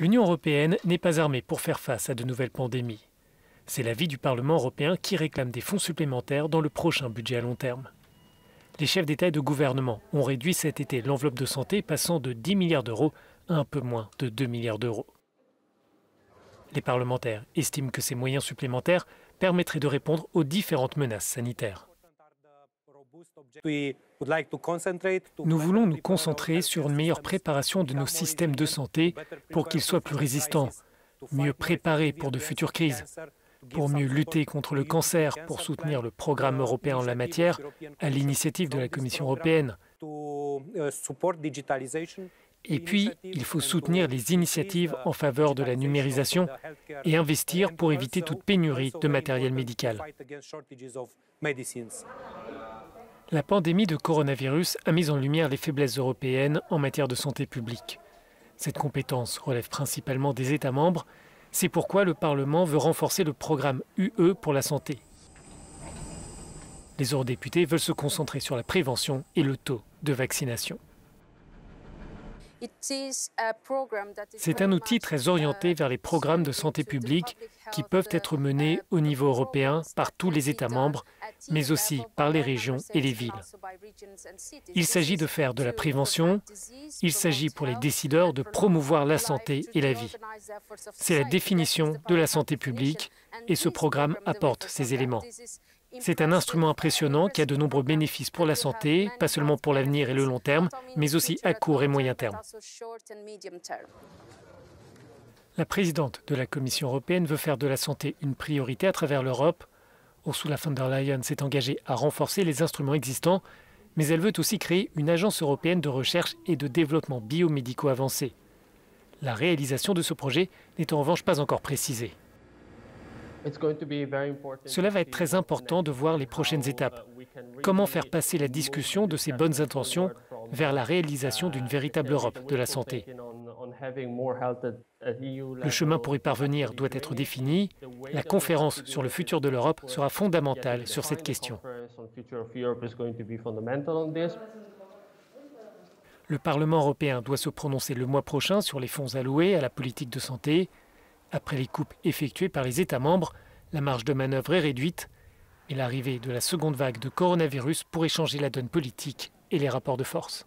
L'Union européenne n'est pas armée pour faire face à de nouvelles pandémies. C'est l'avis du Parlement européen qui réclame des fonds supplémentaires dans le prochain budget à long terme. Les chefs d'État et de gouvernement ont réduit cet été l'enveloppe de santé passant de 10 milliards d'euros à un peu moins de 2 milliards d'euros. Les parlementaires estiment que ces moyens supplémentaires permettraient de répondre aux différentes menaces sanitaires. Nous voulons nous concentrer sur une meilleure préparation de nos systèmes de santé pour qu'ils soient plus résistants, mieux préparés pour de futures crises, pour mieux lutter contre le cancer, pour soutenir le programme européen en la matière à l'initiative de la Commission européenne. Et puis, il faut soutenir les initiatives en faveur de la numérisation et investir pour éviter toute pénurie de matériel médical. La pandémie de coronavirus a mis en lumière les faiblesses européennes en matière de santé publique. Cette compétence relève principalement des États membres. C'est pourquoi le Parlement veut renforcer le programme UE pour la santé. Les eurodéputés veulent se concentrer sur la prévention et le taux de vaccination. C'est un outil très orienté vers les programmes de santé publique qui peuvent être menés au niveau européen par tous les États membres, mais aussi par les régions et les villes. Il s'agit de faire de la prévention, il s'agit pour les décideurs de promouvoir la santé et la vie. C'est la définition de la santé publique et ce programme apporte ces éléments. C'est un instrument impressionnant qui a de nombreux bénéfices pour la santé, pas seulement pour l'avenir et le long terme, mais aussi à court et moyen terme. La présidente de la Commission européenne veut faire de la santé une priorité à travers l'Europe. Ursula von der Leyen s'est engagée à renforcer les instruments existants, mais elle veut aussi créer une agence européenne de recherche et de développement biomédicaux avancés. La réalisation de ce projet n'est en revanche pas encore précisée. Cela va être très important de voir les prochaines étapes. Comment faire passer la discussion de ces bonnes intentions vers la réalisation d'une véritable Europe de la santé. Le chemin pour y parvenir doit être défini. La conférence sur le futur de l'Europe sera fondamentale sur cette question. Le Parlement européen doit se prononcer le mois prochain sur les fonds alloués à la politique de santé. Après les coupes effectuées par les États membres, la marge de manœuvre est réduite et l'arrivée de la seconde vague de coronavirus pourrait changer la donne politique et les rapports de force.